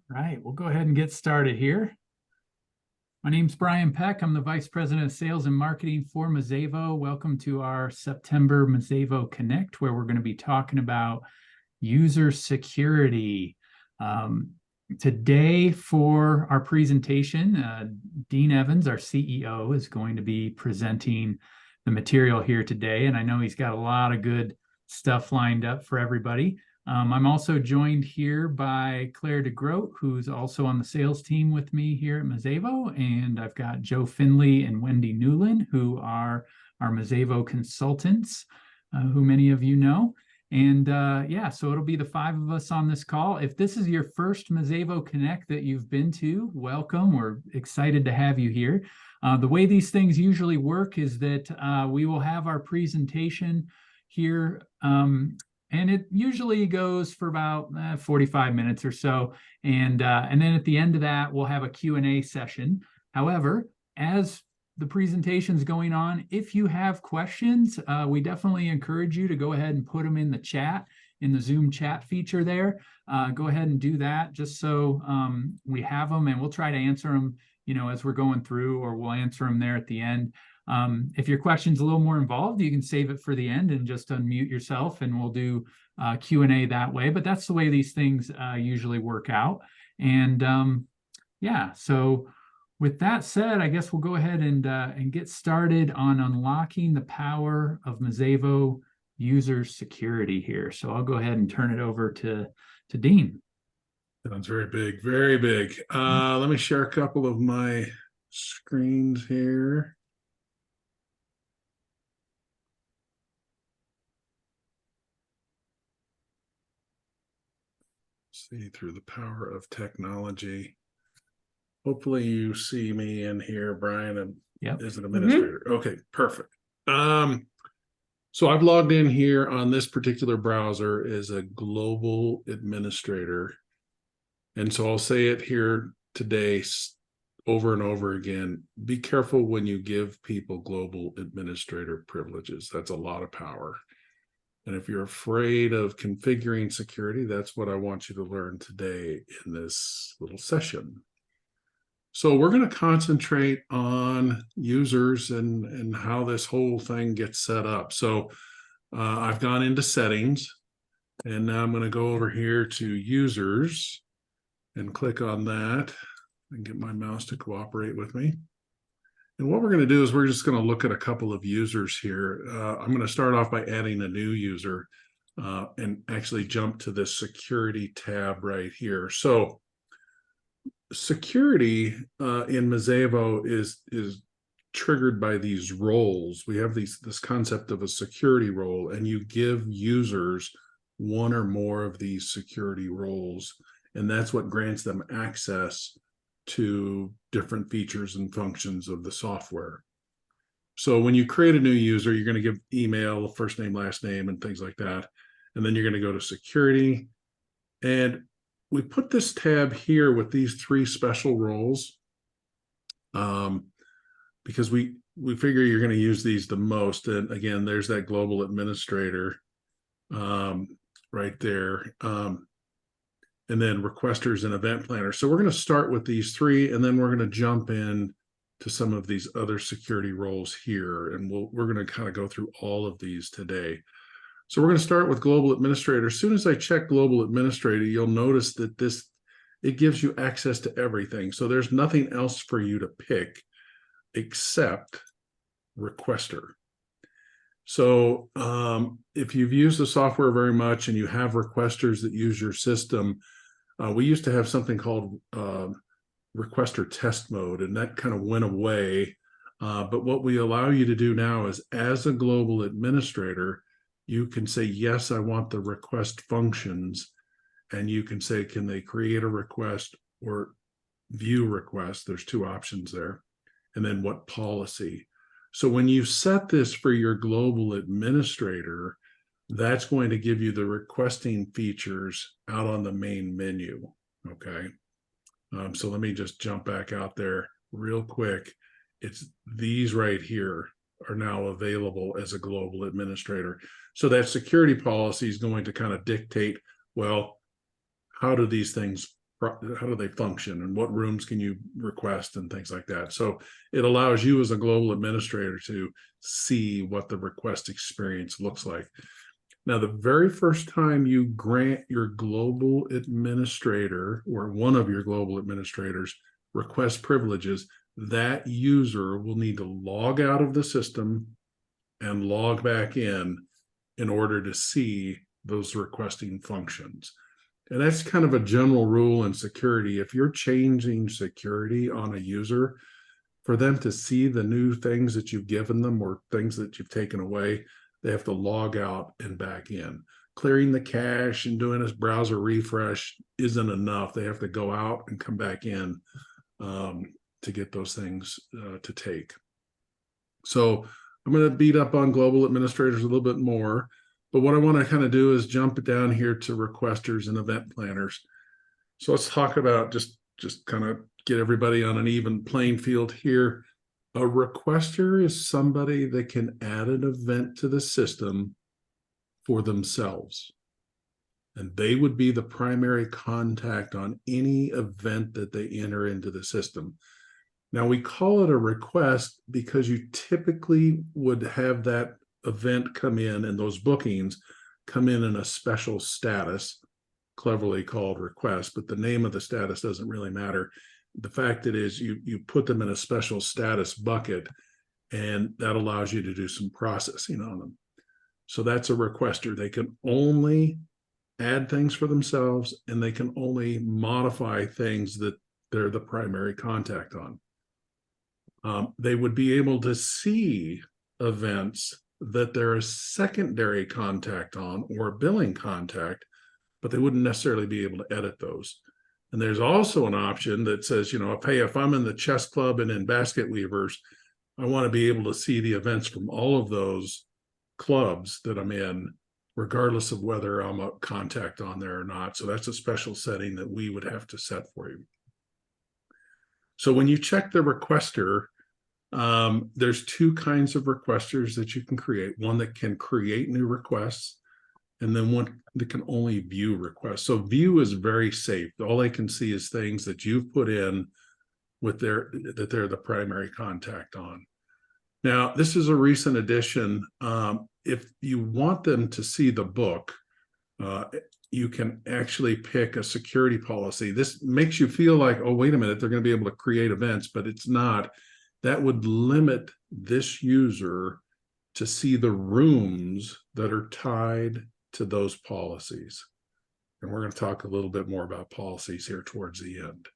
Right, we'll go ahead and get started here. My name's Brian Peck. I'm the Vice President of Sales and Marketing for Mazévo. Welcome to our September Mazévo Connect, where we're going to be talking about user security. Today for our presentation, Dean Evans, our CEO, is going to be presenting the material here today, and I know he's got a lot of good stuff lined up for everybody. I'm also joined here by Claire DeGroat, who's also on the sales team with me here at Mazévo, and I've got Joe Finley and Wendy Newland, who are our Mazévo consultants, who many of you know. And yeah, so it'll be the five of us on this call. If this is your first Mazévo Connect that you've been to, welcome. We're excited to have you here. The way these things usually work is that we will have our presentation here, and it usually goes for about 45 minutes or so. And then at the end of that, we'll have a Q&A session. However, as the presentation's going on, if you have questions, we definitely encourage you to go ahead and put them in the chat, in the Zoom chat feature there. Go ahead and do that just so we have them, and we'll try to answer them, as we're going through, or we'll answer them there at the end. If your question's a little more involved, you can save it for the end and just unmute yourself, and we'll do Q&A that way. But that's the way these things usually work out. And yeah, so with that said, I guess we'll go ahead and get started on unlocking the power of Mazévo user security here. So I'll go ahead and turn it over to Dean. Sounds very big, very big. Let me share a couple of my screens here. See through the power of technology. Hopefully you see me in here, Brian, as an administrator. Okay, perfect. So I've logged in here on this particular browser as a global administrator. And so I'll say it here today over and over again. Be careful when you give people global administrator privileges. That's a lot of power. And if you're afraid of configuring security, that's what I want you to learn today in this little session. So we're going to concentrate on users and how this whole thing gets set up. So I've gone into settings, and now I'm going to go over here to users and click on that and get my mouse to cooperate with me. And what we're going to do is we're just going to look at a couple of users here. I'm going to start off by adding a new user and actually jump to this security tab right here. So security in Mazévo is triggered by these roles. We have this concept of a security role, and you give users one or more of these security roles, and that's what grants them access to different features and functions of the software. So when you create a new user, you're going to give email, first name, last name, and things like that. And then you're going to go to security. And we put this tab here with these three special roles because we figure you're going to use these the most. And again, there's that global administrator right there. And then requesters and event planners. So we're going to start with these three, and then we're going to jump in to some of these other security roles here. And we're going to kind of go through all of these today. So we're going to start with global administrator. As soon as I check global administrator, you'll notice that it gives you access to everything. So there's nothing else for you to pick except requester. So if you've used the software very much and you have requesters that use your system, we used to have something called requester test mode, and that kind of went away. But what we allow you to do now is, as a global administrator, you can say, yes, I want the request functions. And you can say, can they create a request or view request? There's two options there. And then what policy. So when you set this for your global administrator, that's going to give you the requesting features out on the main menu. Okay. So let me just jump back out there real quick. It's these right here are now available as a global administrator. So that security policy is going to kind of dictate, well, how do these things how do they function, and what rooms can you request and things like that. So it allows you as a global administrator to see what the request experience looks like. Now, the very first time you grant your global administrator or one of your global administrators request privileges, that user will need to log out of the system and log back in order to see those requesting functions. And that's kind of a general rule in security. If you're changing security on a user, for them to see the new things that you've given them or things that you've taken away, they have to log out and back in. Clearing the cache and doing a browser refresh isn't enough. They have to go out and come back in to get those things to take. So I'm going to beat up on global administrators a little bit more, but what I want to kind of do is jump down here to requesters and event planners. So let's talk about just kind of get everybody on an even playing field here. A requester is somebody that can add an event to the system for themselves. And they would be the primary contact on any event that they enter into the system. Now, we call it a request because you typically would have that event come in and those bookings come in a special status, cleverly called request, but the name of the status doesn't really matter. The fact that is you put them in a special status bucket, and that allows you to do some processing on them. So that's a requester. They can only add things for themselves, and they can only modify things that they're the primary contact on. They would be able to see events that they're a secondary contact on or a billing contact, but they wouldn't necessarily be able to edit those. And there's also an option that says, hey, if I'm in the chess club and in basket weavers, I want to be able to see the events from all of those clubs that I'm in, regardless of whether I'm a contact on there or not. So that's a special setting that we would have to set for you. So when you check the requester, there's two kinds of requesters that you can create. One that can create new requests, and then one that can only view requests. So view is very safe. All they can see is things that you've put in with that they're the primary contact on. Now, this is a recent addition. If you want them to see the book, you can actually pick a security policy. This makes you feel like, oh, wait a minute, they're going to be able to create events, but it's not. That would limit this user to see the rooms that are tied to those policies. And we're going to talk a little bit more about policies here towards the end.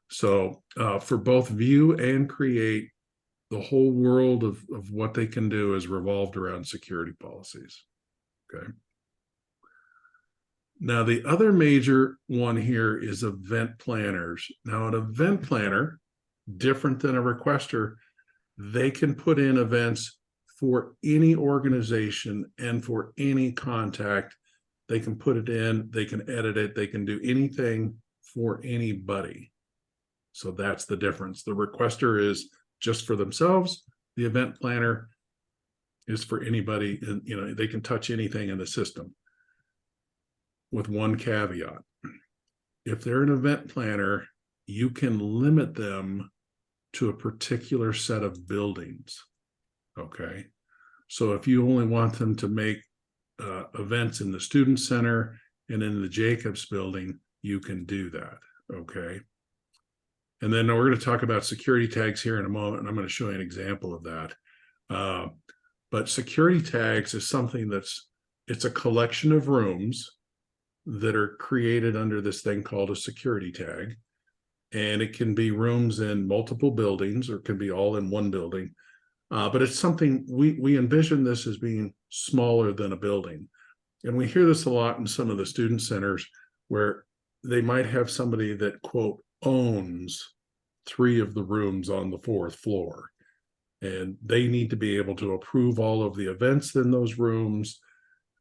So for both view and create, the whole world of what they can do is revolved around security policies. Okay. Now, the other major one here is event planners. Now, an event planner, different than a requester, they can put in events for any organization and for any contact. They can put it in, they can edit it, they can do anything for anybody. So that's the difference. The requester is just for themselves. The event planner is for anybody, and they can touch anything in the system, with one caveat. If they're an event planner, you can limit them to a particular set of buildings. Okay. So if you only want them to make events in the student center and in the Jacobs building, you can do that. Okay. And then we're going to talk about security tags here in a moment, and I'm going to show you an example of that. But security tags is something it's a collection of rooms that are created under this thing called a security tag. And it can be rooms in multiple buildings, or it can be all in one building. But it's something we envision this as being smaller than a building. And we hear this a lot in some of the student centers where they might have somebody that, quote, owns 3 of the rooms on the 4th floor. And they need to be able to approve all of the events in those rooms,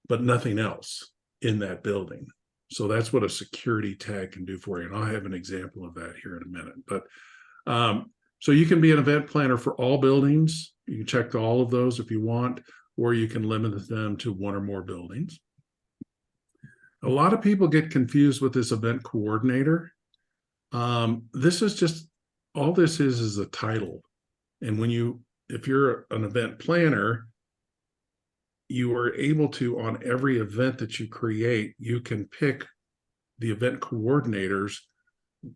but nothing else in that building. So that's what a security tag can do for you. And I'll have an example of that here in a minute. But so you can be an event planner for all buildings. You can check all of those if you want, or you can limit them to 1 or more buildings. A lot of people get confused with this event coordinator. This is just, all this is a title. And if you're an event planner, you are able to, on every event that you create, you can pick the event coordinators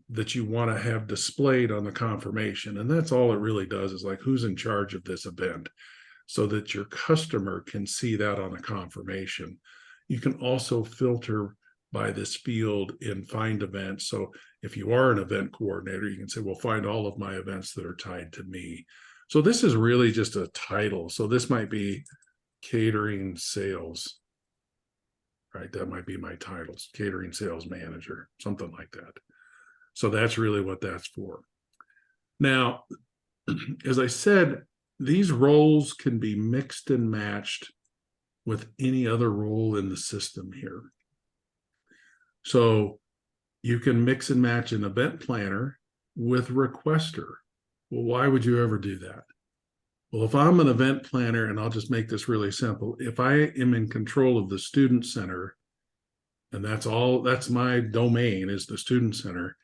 that you want to have displayed on the confirmation. And that's all it really does, is like, who's in charge of this event, so that your customer can see that on the confirmation. You can also filter by this field in find events. So if you are an event coordinator, you can say, well, find all of my events that are tied to me. So this is really just a title. So this might be catering sales, right? That might be my titles, catering sales manager, something like that. So that's really what that's for. Now, as I said, these roles can be mixed and matched with any other role in the system here. So you can mix and match an event planner with requester. Well, why would you ever do that? Well, if I'm an event planner, and I'll just make this really simple, if I am in control of the student center, and that's my domain, is the student center,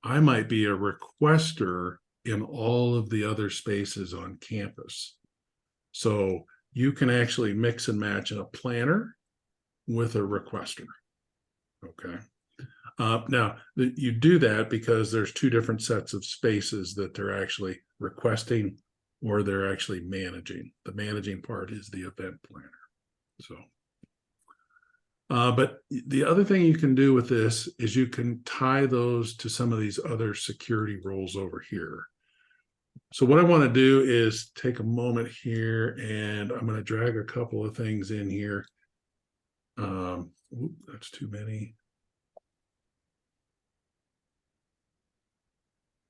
I might be a requester in all of the other spaces on campus. So you can actually mix and match a planner with a requester. Okay. Now, you do that because there's two different sets of spaces that they're actually requesting or they're actually managing. The managing part is the event planner. So, but the other thing you can do with this is you can tie those to some of these other security roles over here. So what I want to do is take a moment here, and I'm going to drag a couple of things in here. That's too many.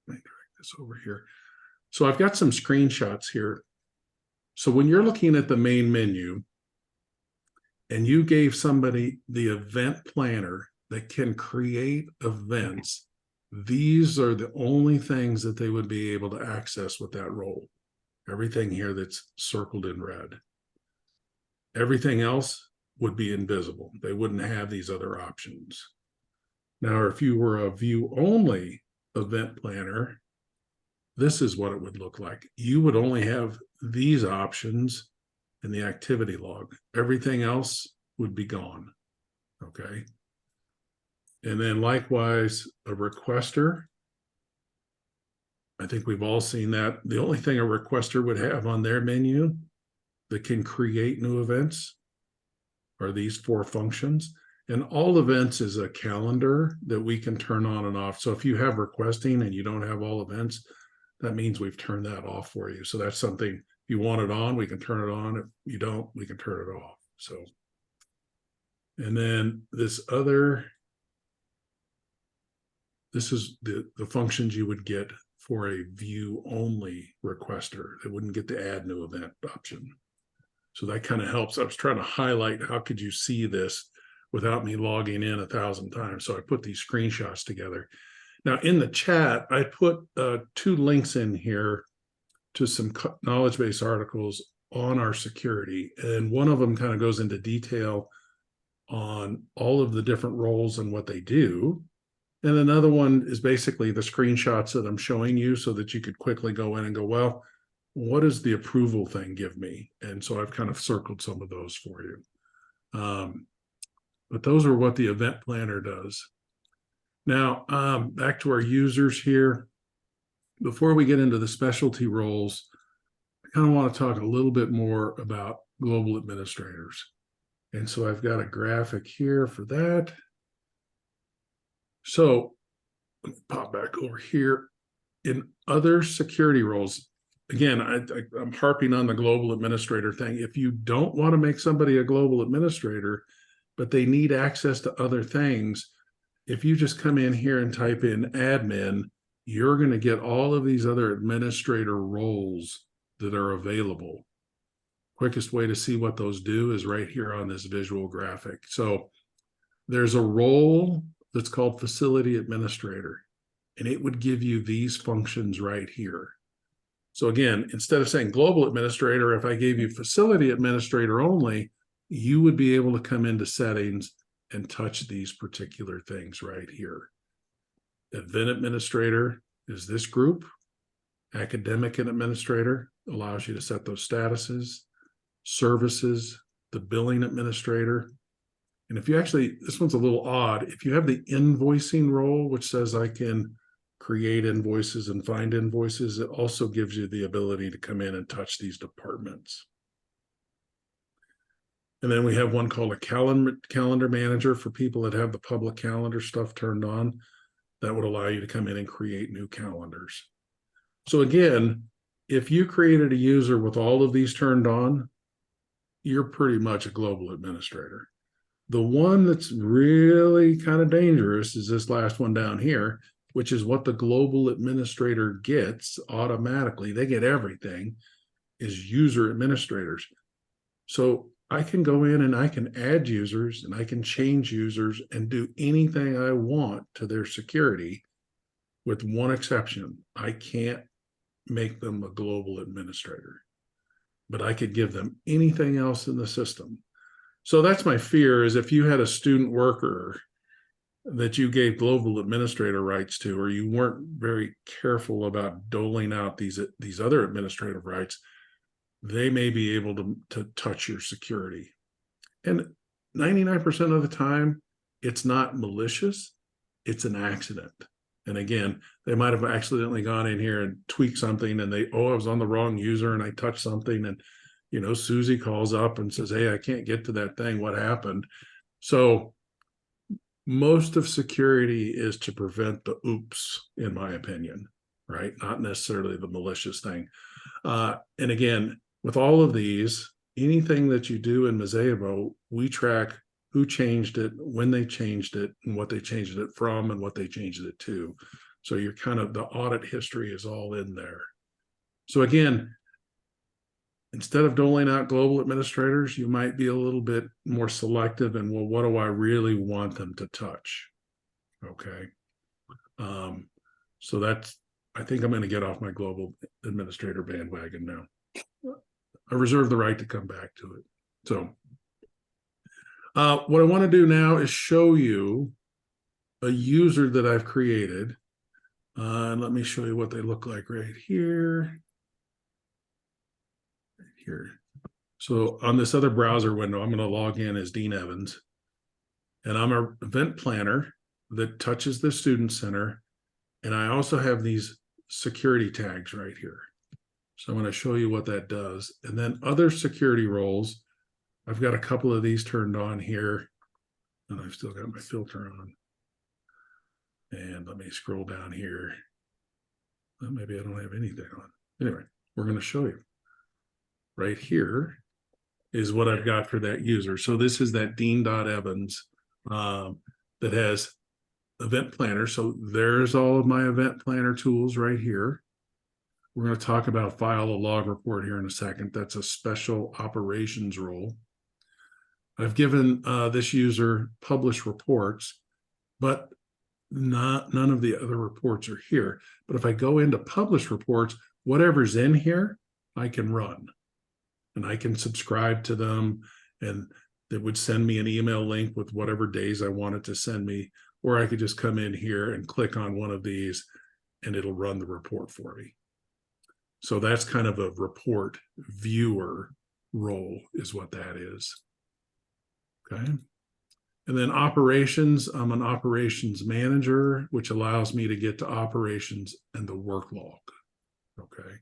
Let me drag this over here. So I've got some screenshots here. So when you're looking at the main menu and you gave somebody the event planner that can create events, these are the only things that they would be able to access with that role. Everything here that's circled in red. Everything else would be invisible. They wouldn't have these other options. Now, if you were a view-only event planner, this is what it would look like. You would only have these options in the activity log. Everything else would be gone. Okay. And then likewise, a requester. I think we've all seen that. The only thing a requester would have on their menu that can create new events are these four functions. And all events is a calendar that we can turn on and off. So if you have requesting and you don't have all events, that means we've turned that off for you. So that's something, if you want it on, we can turn it on. If you don't, we can turn it off. So, and then this is the functions you would get for a view only requester. They wouldn't get the add new event option. So that kind of helps. I was trying to highlight how could you see this without me logging in 1,000 times. So I put these screenshots together. Now in the chat, I put 2 links in here to some knowledge base articles on our security. And one of them kind of goes into detail on all of the different roles and what they do. And another one is basically the screenshots that I'm showing you so that you could quickly go in and go, well, what does the approval thing give me? And so I've kind of circled some of those for you. But those are what the event planner does. Now, back to our users here. Before we get into the specialty roles, I kind of want to talk a little bit more about global administrators. And so I've got a graphic here for that. So let me pop back over here. In other security roles, again, I'm harping on the global administrator thing. If you don't want to make somebody a global administrator, but they need access to other things, if you just come in here and type in admin, you're going to get all of these other administrator roles that are available. Quickest way to see what those do is right here on this visual graphic. So there's a role that's called facility administrator, and it would give you these functions right here. So again, instead of saying global administrator, if I gave you facility administrator only, you would be able to come into settings and touch these particular things right here. Event administrator is this group. Academic and administrator allows you to set those statuses. Services, the billing administrator. And if you actually, this one's a little odd. If you have the invoicing role, which says I can create invoices and find invoices, it also gives you the ability to come in and touch these departments. And then we have one called a calendar manager for people that have the public calendar stuff turned on. That would allow you to come in and create new calendars. So again, if you created a user with all of these turned on, you're pretty much a global administrator. The one that's really kind of dangerous is this last one down here, which is what the global administrator gets automatically. They get everything, is user administrators. So I can go in and I can add users and I can change users and do anything I want to their security, with one exception. I can't make them a global administrator, but I could give them anything else in the system. So that's my fear, is if you had a student worker that you gave global administrator rights to, or you weren't very careful about doling out these other administrative rights, they may be able to touch your security. And 99% of the time, it's not malicious, it's an accident. And again, they might have accidentally gone in here and tweaked something, and I was on the wrong user and I touched something, and Susie calls up and says, hey, I can't get to that thing. What happened? So most of security is to prevent the oops, in my opinion, right? Not necessarily the malicious thing. And again, with all of these, anything that you do in Mazévo, we track who changed it, when they changed it, and what they changed it from, and what they changed it to. So you're kind of, the audit history is all in there. So again, instead of doling out global administrators, you might be a little bit more selective and, well, what do I really want them to touch? Okay. So I think I'm going to get off my global administrator bandwagon now. I reserve the right to come back to it. So what I want to do now is show you a user that I've created. And let me show you what they look like right here. So on this other browser window, I'm going to log in as Dean Evans, and I'm an event planner that touches the student center. And I also have these security tags right here. So I'm going to show you what that does. And then other security roles, I've got a couple of these turned on here, and I've still got my filter on. And let me scroll down here. Well, maybe I don't have anything on. Anyway, we're going to show you. Right here is what I've got for that user. So this is that Dean.Evans that has event planner. So there's all of my event planner tools right here. We're going to talk about file a log report here in a second. That's a special operations role. I've given this user publish reports, but none of the other reports are here. But if I go into publish reports, whatever's in here, I can run. And I can subscribe to them, and they would send me an email link with whatever days I wanted to send me, or I could just come in here and click on one of these and it'll run the report for me. So that's kind of a report viewer role is what that is. Okay. And then operations, I'm an operations manager, which allows me to get to operations and the work log. Okay.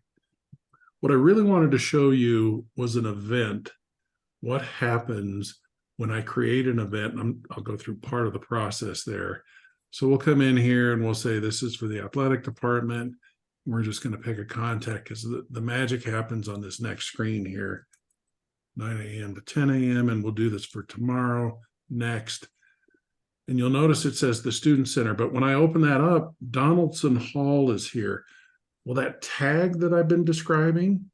What I really wanted to show you was an event. What happens when I create an event? And I'll go through part of the process there. So we'll come in here and we'll say this is for the athletic department. We're just going to pick a contact because the magic happens on this next screen here, 9 a.m. to 10 a.m. And we'll do this for tomorrow, next. And you'll notice it says the student center. But when I open that up, Donaldson Hall is here. Well, that tag that I've been describing,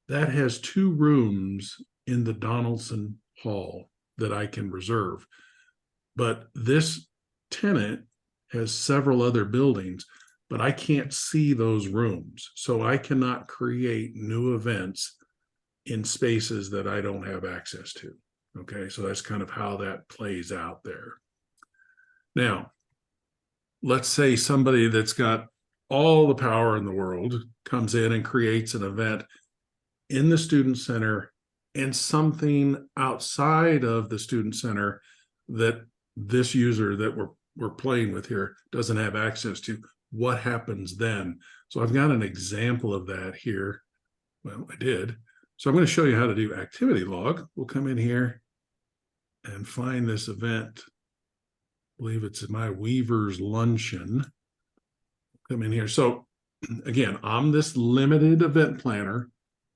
that has 2 rooms in the Donaldson Hall that I can reserve. But this tenant has several other buildings, but I can't see those rooms. So I cannot create new events in spaces that I don't have access to. Okay, so that's kind of how that plays out there. Now, let's say somebody that's got all the power in the world comes in and creates an event in the student center and something outside of the student center that this user that we're playing with here doesn't have access to. What happens then? So I've got an example of that here. Well, I did. So I'm going to show you how to do activity log. We'll come in here and find this event. I believe it's my Weaver's Luncheon. Come in here. So again, I'm this limited event planner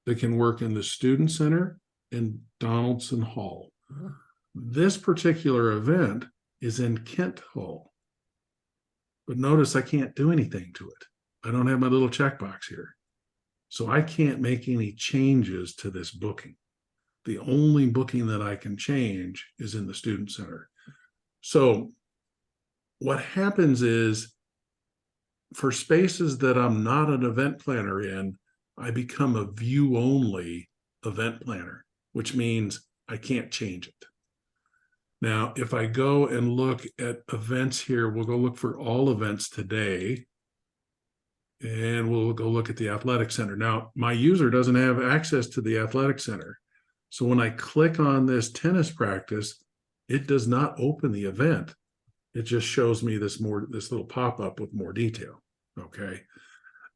that can work in the Student Center in Donaldson Hall. This particular event is in Kent Hall. But notice I can't do anything to it. I don't have my little checkbox here. So I can't make any changes to this booking. The only booking that I can change is in the Student Center. So what happens is, for spaces that I'm not an event planner in, I become a view-only event planner, which means I can't change it. Now, if I go and look at events here, we'll go look for all events today, and we'll go look at the athletic center. Now, my user doesn't have access to the athletic center. So when I click on this tennis practice, it does not open the event. It just shows me this little pop-up with more detail. Okay.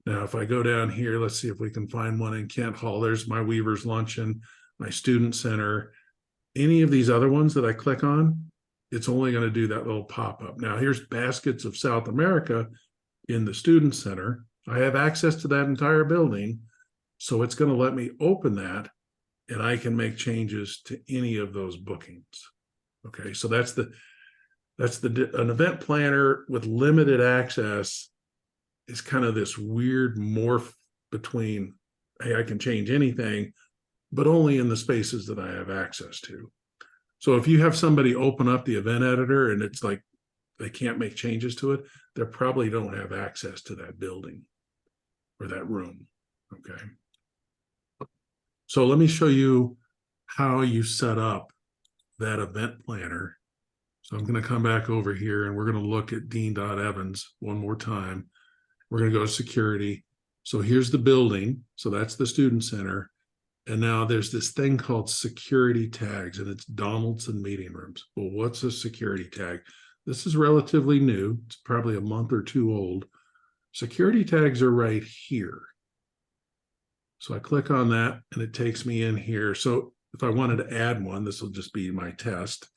Now, if I go down here, let's see if we can find one in Kent Hall. There's my Weaver's Luncheon, my Student Center. Any of these other ones that I click on, it's only going to do that little pop-up. Now, here's Baskets of South America in the Student Center. I have access to that entire building, so it's going to let me open that, and I can make changes to any of those bookings. Okay, so that's an event planner with limited access is kind of this weird morph between, hey, I can change anything, but only in the spaces that I have access to. So if you have somebody open up the event editor and it's like they can't make changes to it, they probably don't have access to that building or that room. Okay. So let me show you how you set up that event planner. So I'm going to come back over here and we're going to look at Dean.Evans one more time. We're going to go to security. So here's the building. So that's the student center. And now there's this thing called security tags, and it's Donaldson meeting rooms. Well, what's a security tag? This is relatively new. It's probably a month or two old. Security tags are right here. So I click on that and it takes me in here. So if I wanted to add one, this will just be my test.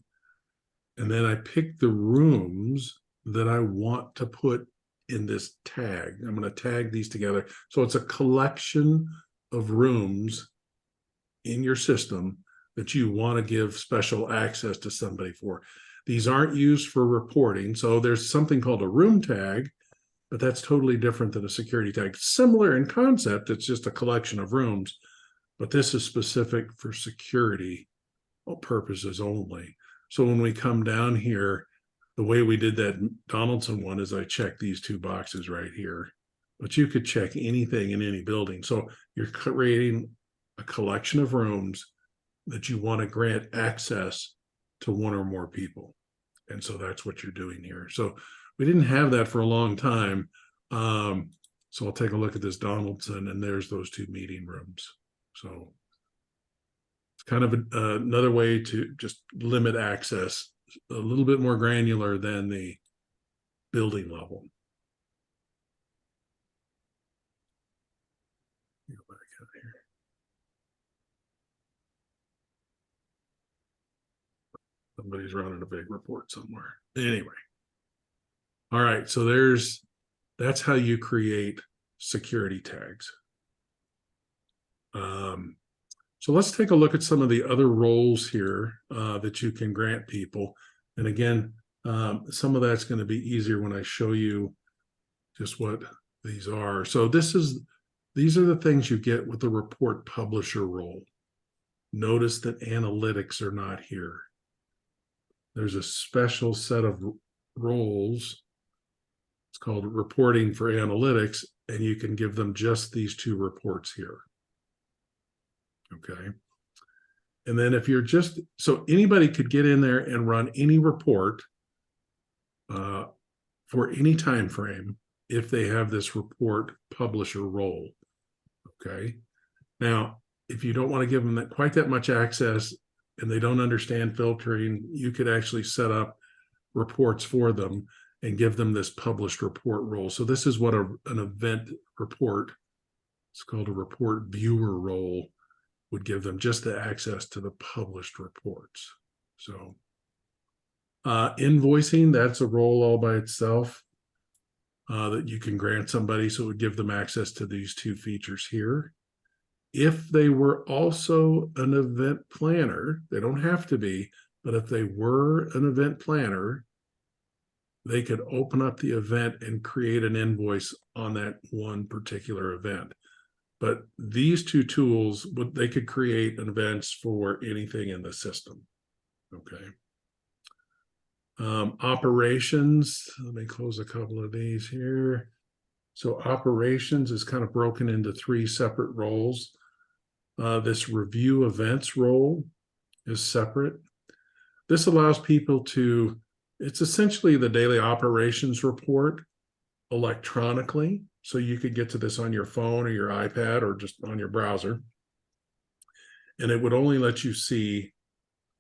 And then I pick the rooms that I want to put in this tag. I'm going to tag these together. So it's a collection of rooms in your system that you want to give special access to somebody for. These aren't used for reporting. So there's something called a room tag, but that's totally different than a security tag. Similar in concept, it's just a collection of rooms, but this is specific for security purposes only. So when we come down here, the way we did that Donaldson one is I check these two boxes right here, but you could check anything in any building. So you're creating a collection of rooms that you want to grant access to one or more people. And so that's what you're doing here. So we didn't have that for a long time. So I'll take a look at this Donaldson, and there's those two meeting rooms. So it's kind of another way to just limit access, a little bit more granular than the building level. Go back out here. Somebody's running a big report somewhere. Anyway. All right, so that's how you create security tags. So let's take a look at some of the other roles here that you can grant people. And again, some of that's going to be easier when I show you just what these are. So these are the things you get with the report publisher role. Notice that analytics are not here. There's a special set of roles. It's called reporting for analytics, and you can give them just these two reports here. Okay. And then if you're so anybody could get in there and run any report for any time frame if they have this report publisher role. Okay. Now, if you don't want to give them quite that much access and they don't understand filtering, you could actually set up reports for them and give them this published report role. So this is what an event report, it's called a report viewer role, would give them, just the access to the published reports. So invoicing, that's a role all by itself that you can grant somebody. So it would give them access to these two features here. If they were also an event planner, they don't have to be, but if they were an event planner, they could open up the event and create an invoice on that one particular event. But these two tools, they could create events for anything in the system. Okay. Operations, let me close a couple of these here. So operations is kind of broken into three separate roles. This review events role is separate. This allows people to, it's essentially the daily operations report electronically. So you could get to this on your phone or your iPad or just on your browser. And it would only let you see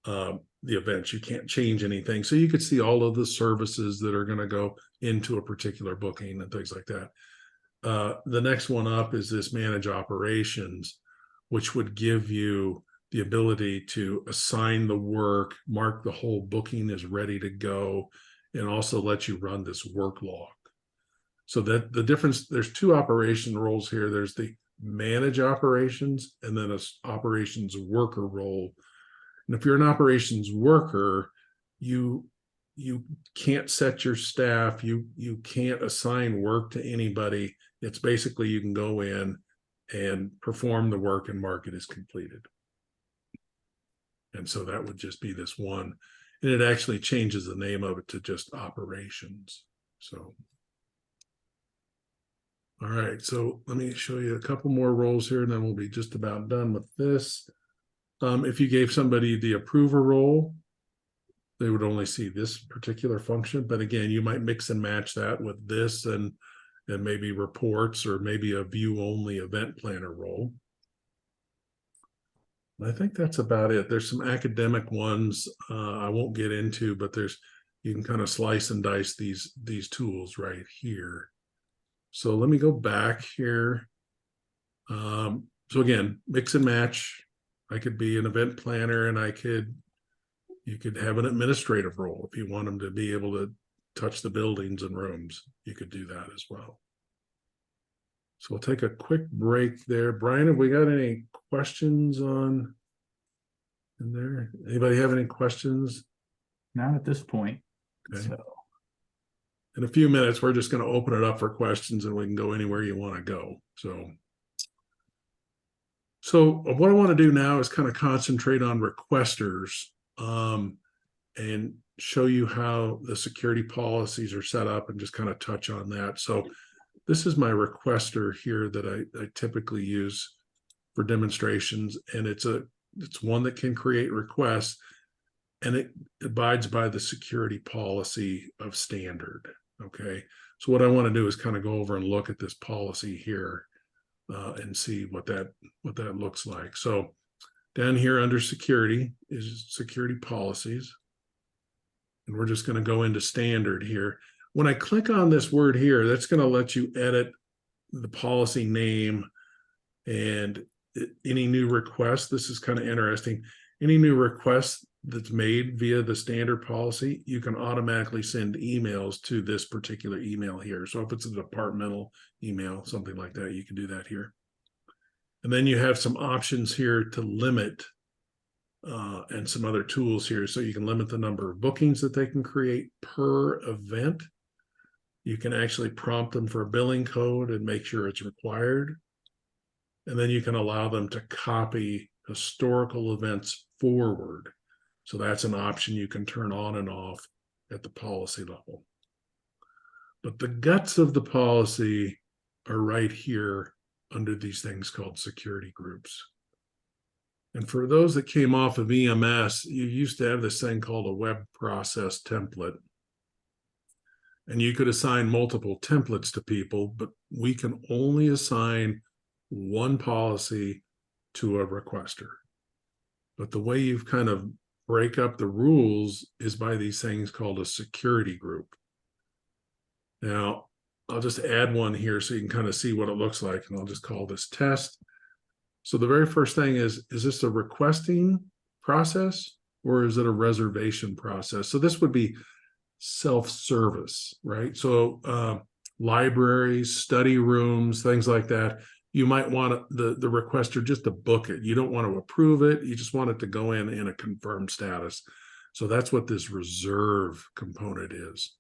the events. You can't change anything. So you could see all of the services that are going to go into a particular booking and things like that. The next one up is this manage operations, which would give you the ability to assign the work, mark the whole booking is ready to go, and also let you run this work log. So that the difference, there's two operation roles here. There's the manage operations and then an operations worker role. And if you're an operations worker, you can't set your staff, you can't assign work to anybody. It's basically you can go in and perform the work and mark it as completed. And so that would just be this one. And it actually changes the name of it to just operations. So, all right. So let me show you a couple more roles here, and then we'll be just about done with this. If you gave somebody the approver role, they would only see this particular function. But again, you might mix and match that with this and maybe reports or maybe a view only event planner role. I think that's about it. There's some academic ones I won't get into, but you can kind of slice and dice these tools right here. So let me go back here. So again, mix and match. I could be an event planner, and you could have an administrative role if you want them to be able to touch the buildings and rooms. You could do that as well. So we'll take a quick break there. Brian, have we got any questions in there? Anybody have any questions? Not at this point. Okay. So in a few minutes, we're just going to open it up for questions, and we can go anywhere you want to go. So what I want to do now is kind of concentrate on requesters and show you how the security policies are set up and just kind of touch on that. So this is my requester here that I typically use for demonstrations, and it's one that can create requests, and it abides by the security policy of standard. Okay, so what I want to do is kind of go over and look at this policy here and see what that looks like. So down here under security is security policies, and we're just going to go into standard here. When I click on this word here, that's going to let you edit the policy name and any new request. This is kind of interesting. Any new request that's made via the standard policy, you can automatically send emails to this particular email here. So if it's a departmental email, something like that, you can do that here. And then you have some options here to limit and some other tools here. So you can limit the number of bookings that they can create per event. You can actually prompt them for a billing code and make sure it's required. And then you can allow them to copy historical events forward. So that's an option you can turn on and off at the policy level. But the guts of the policy are right here under these things called security groups. And for those that came off of EMS, you used to have this thing called a web process template. And you could assign multiple templates to people, but we can only assign one policy to a requester. But the way you've kind of break up the rules is by these things called a security group. Now, I'll just add one here so you can kind of see what it looks like, and I'll just call this test. So the very first thing is this a requesting process or is it a reservation process? So this would be self-service, right? So libraries, study rooms, things like that. You might want the requester just to book it. You don't want to approve it. You just want it to go in a confirmed status. So that's what this reserve component is.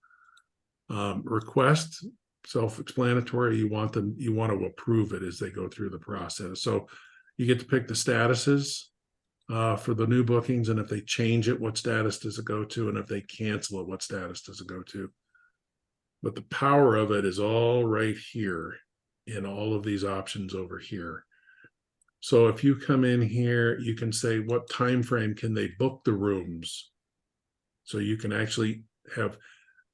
Request, self-explanatory. You want to approve it as they go through the process. So you get to pick the statuses for the new bookings, and if they change it, what status does it go to? And if they cancel it, what status does it go to? But the power of it is all right here in all of these options over here. So if you come in here, you can say what time frame can they book the rooms. So you can actually have,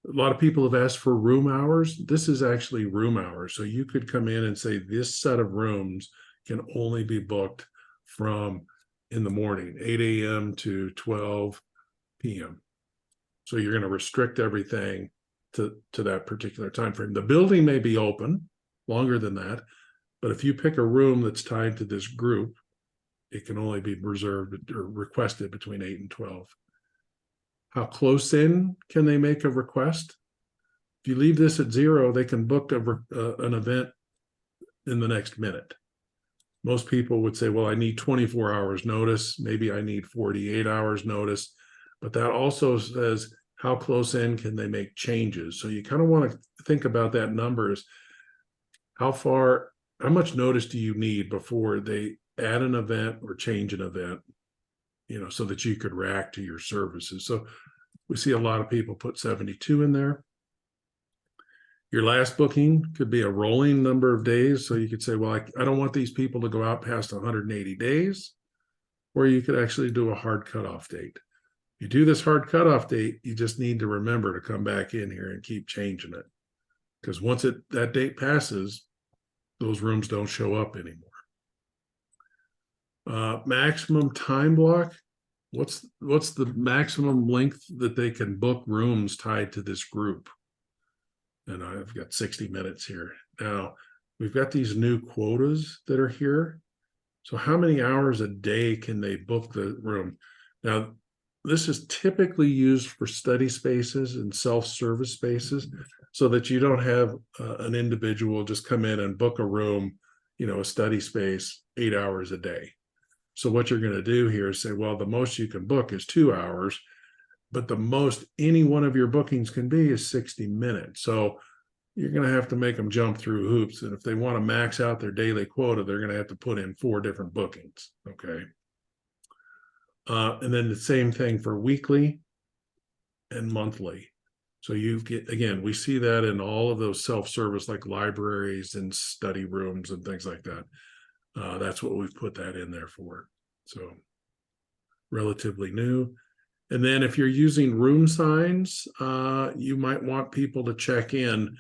a lot of people have asked for room hours. This is actually room hours. So you could come in and say this set of rooms can only be booked from in the morning, 8 a.m. to 12 p.m. So you're going to restrict everything to that particular time frame. The building may be open longer than that, but if you pick a room that's tied to this group, it can only be reserved or requested between 8 and 12. How close in can they make a request? If you leave this at 0, they can book an event in the next minute. Most people would say, well, I need 24 hours notice. Maybe I need 48 hours notice. But that also says how close in can they make changes. So you kind of want to think about that number is how much notice do you need before they add an event or change an event, so that you could react to your services. So we see a lot of people put 72 in there. Your last booking could be a rolling number of days. So you could say, well, I don't want these people to go out past 180 days. Or you could actually do a hard cutoff date. You do this hard cutoff date, you just need to remember to come back in here and keep changing it. Because once that date passes, those rooms don't show up anymore. Maximum time block. What's the maximum length that they can book rooms tied to this group? And I've got 60 minutes here. Now, we've got these new quotas that are here. So how many hours a day can they book the room? Now, this is typically used for study spaces and self-service spaces so that you don't have an individual just come in and book a room, a study space 8 hours a day. So what you're going to do here is say, well, the most you can book is 2 hours, but the most any one of your bookings can be is 60 minutes. So you're going to have to make them jump through hoops. And if they want to max out their daily quota, they're going to have to put in 4 different bookings. Okay. And then the same thing for weekly and monthly. So you get, again, we see that in all of those self-service like libraries and study rooms and things like that. That's what we've put that in there for. So relatively new. And then if you're using room signs, you might want people to check in.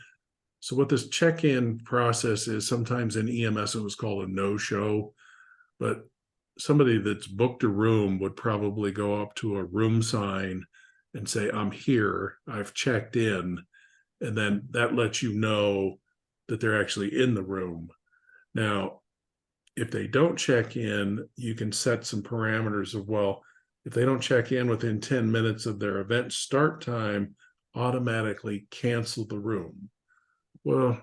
So what this check-in process is, sometimes in EMS it was called a no-show, but somebody that's booked a room would probably go up to a room sign and say, I'm here, I've checked in, and then that lets you know that they're actually in the room. Now, if they don't check in, you can set some parameters of, well, if they don't check in within 10 minutes of their event start time, automatically cancel the room. Well,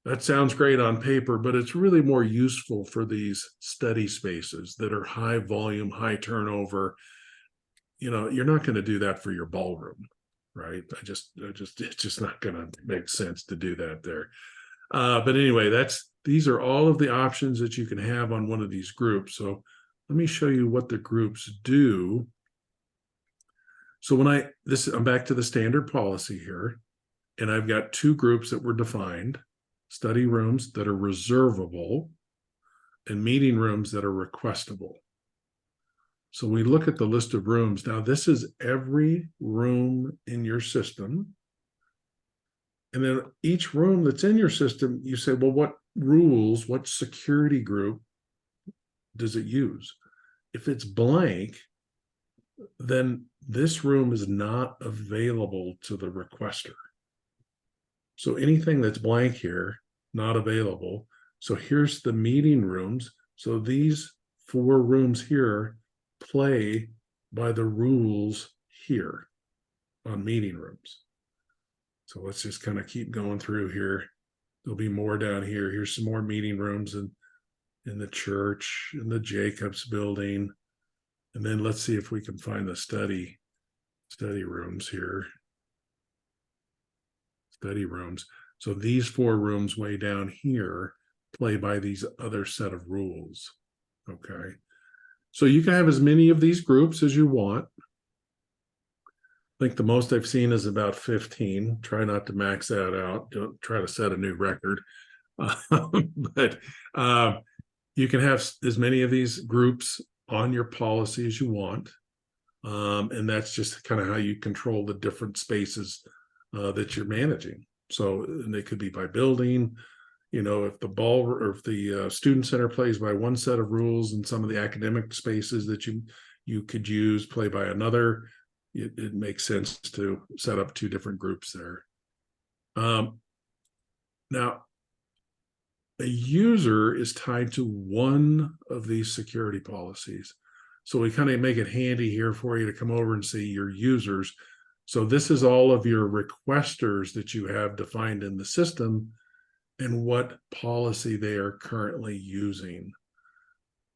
that sounds great on paper, but it's really more useful for these study spaces that are high volume, high turnover. You're not going to do that for your ballroom, right? It's just not going to make sense to do that there. But anyway, these are all of the options that you can have on one of these groups. So let me show you what the groups do. So I'm back to the standard policy here, and I've got 2 groups that were defined: study rooms that are reservable and meeting rooms that are requestable. So we look at the list of rooms. Now, this is every room in your system And then each room that's in your system, you say, well, what rules, what security group does it use? If it's blank, then this room is not available to the requester. So anything that's blank here, not available. So here's the meeting rooms. So these 4 rooms here play by the rules here on meeting rooms. So let's just kind of keep going through here. There'll be more down here. Here's some more meeting rooms in the church, in the Jacobs building. And then let's see if we can find the study rooms here. Study rooms. So these 4 rooms way down here play by these other set of rules. Okay. So you can have as many of these groups as you want. I think the most I've seen is about 15. Try not to max that out. Don't try to set a new record. But you can have as many of these groups on your policy as you want. And that's just kind of how you control the different spaces that you're managing. So, and they could be by building, if the ball or if the student center plays by one set of rules, and some of the academic spaces that you could use play by another, it makes sense to set up 2 different groups there. Now, a user is tied to one of these security policies. So we kind of make it handy here for you to come over and see your users. So this is all of your requesters that you have defined in the system and what policy they are currently using.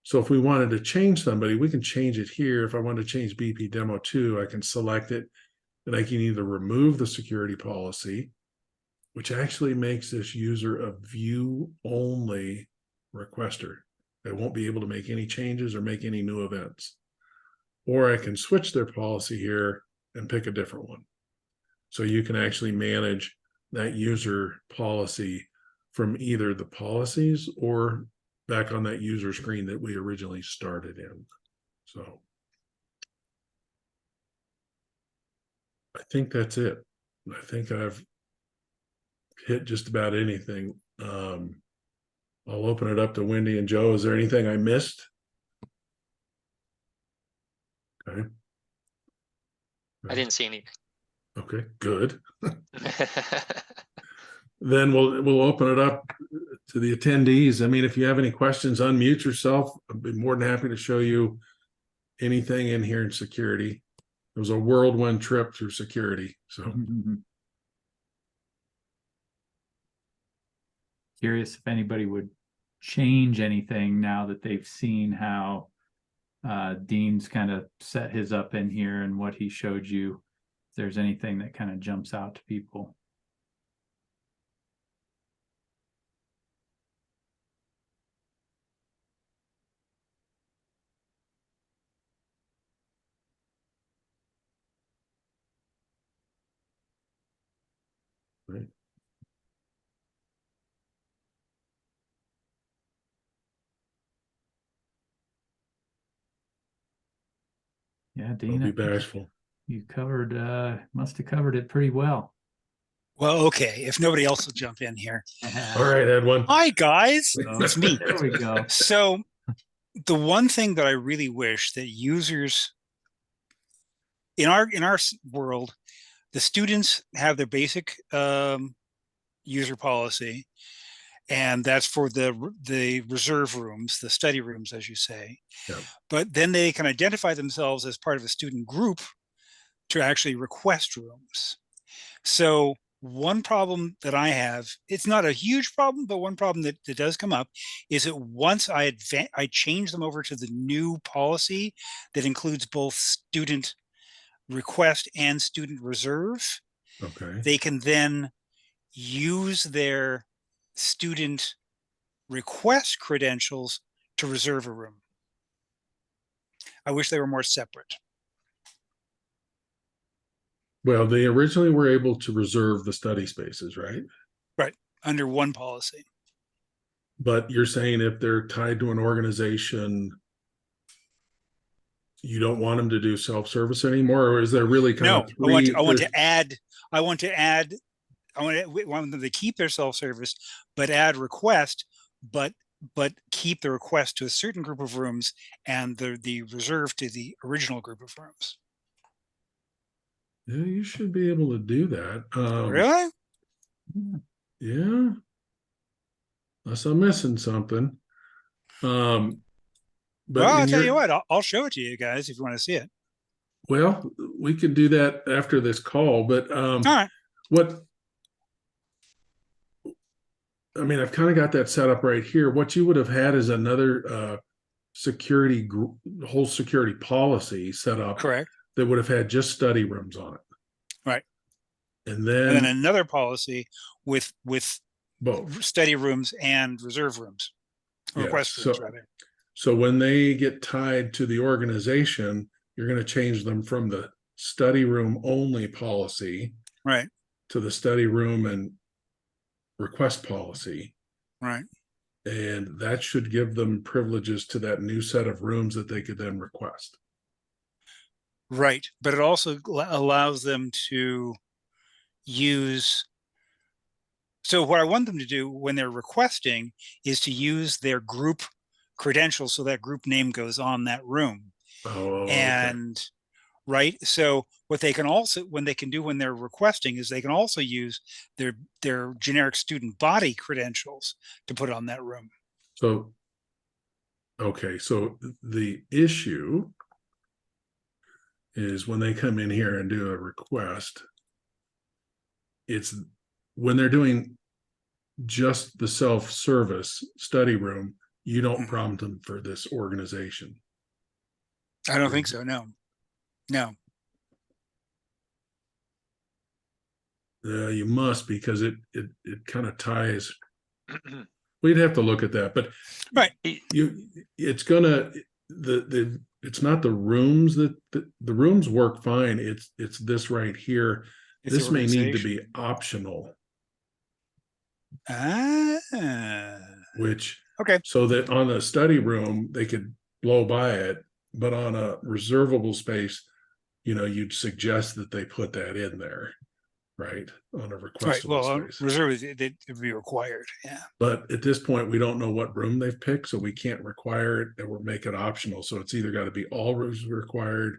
So if we wanted to change somebody, we can change it here. If I want to change BP Demo 2, I can select it, and I can either remove the security policy, which actually makes this user a view-only requester. They won't be able to make any changes or make any new events. Or I can switch their policy here and pick a different one. So you can actually manage that user policy from either the policies or back on that user screen that we originally started in. So I think that's it. I think I've hit just about anything. I'll open it up to Wendy and Joe. Is there anything I missed? Okay. I didn't see anything. Okay, good. Then we'll open it up to the attendees. I mean, if you have any questions, unmute yourself. I'd be more than happy to show you anything in here in security. It was a whirlwind trip through security. So Curious if anybody would change anything now that they've seen how Dean's kind of set his up in here and what he showed you. If there's anything that kind of jumps out to people. right. Yeah, Don't Dean, be bashful. you covered, must have covered it pretty well. Well, okay, if nobody else will jump in here. All right, Edwin. Hi, guys. It's me. There we go. So the one thing that I really wish that users in our world, the students have their basic user policy, and that's for the reserve rooms, the study rooms, as you say. Yeah. But then they can identify themselves as part of a student group to actually request rooms. So one problem that I have, it's not a huge problem, but one problem that does come up is that once I change them over to the new policy that includes both student request and student reserve, Okay. they can then use their student request credentials to reserve a room. I wish they were more separate. Well, they originally were able to reserve the study spaces, right? Right, under one policy. But you're saying if they're tied to an organization, you don't want them to do self-service anymore, or is there really kind of I want to add we want them to keep their self-service, but add request, but keep the request to a certain group of rooms and the reserve to the original group of rooms. Yeah, you should be able to do that. Really? Yeah. Unless I'm missing something. But Well, I'll tell you what, I'll show it to you guys if you want to see it. Well, we can do that after this call, but All right. I mean, I've kind of got that set up right here. What you would have had is another security group, whole security policy set up. Correct. That would have had just study rooms on it. Right. And then another policy with both study rooms and reserve rooms, request rooms, rather. So when they get tied to the organization, you're going to change them from the study room only policy, right, to the study room and request policy. Right. And that should give them privileges to that new set of rooms that they could then request. Right. But it also allows them to use. So what I want them to do when they're requesting is to use their group credentials. So that group name goes on that room. Oh, and okay. Right. So what they can also, when they're requesting, is they can also use their generic student body credentials to put on that room. So, okay. So the issue is when they come in here and do a request, it's when they're doing just the self-service study room, you don't prompt them for this organization. I don't think so. No. You must, because it kind of ties. We'd have to look at that, but right. It's gonna it's not the rooms that the rooms work fine. It's this right here. This may need to be optional. Which okay. So that on a study room they could blow by it, but on a reservable space, you'd suggest that they put that in there, right? On a requestable space. Reserve it would be required. Yeah. But at this point, we don't know what room they've picked, so we can't require it or make it optional. So it's either got to be all rooms required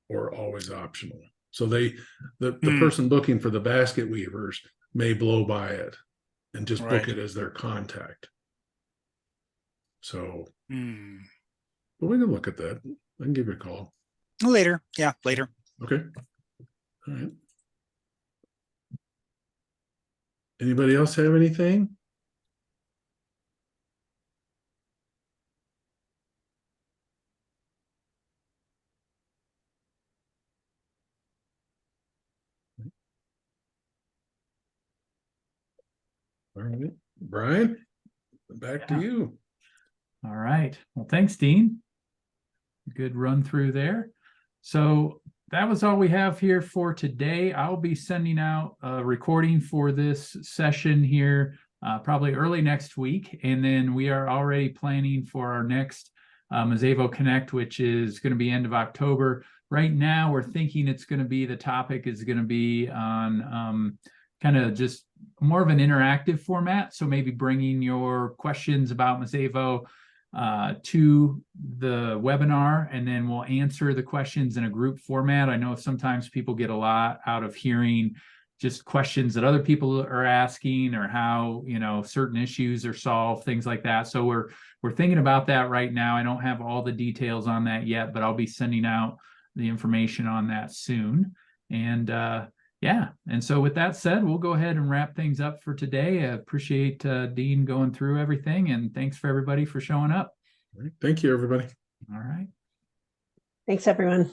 or always optional. So the person booking for the basket weavers may blow by it and just book it as their contact. So, but we can look at that. I can give you a call later. Yeah, later. Okay. All right. Anybody else have anything? All right, Brian, back to you. All right. Well, thanks, Dean. Good run through there. So that was all we have here for today. I'll be sending out a recording for this session here probably early next week. And then we are already planning for our next Mazévo Connect, which is going to be end of October. Right now, we're thinking the topic is going to be on kind of just more of an interactive format. So maybe bringing your questions about Mazévo to the webinar, and then we'll answer the questions in a group format. I know sometimes people get a lot out of hearing just questions that other people are asking, or how certain issues are solved, things like that. So we're thinking about that right now. I don't have all the details on that yet, but I'll be sending out the information on that soon. And yeah, and so with that said, we'll go ahead and wrap things up for today. I appreciate Dean going through everything, and thanks for everybody for showing up. Thank you, everybody. All right. Thanks, everyone.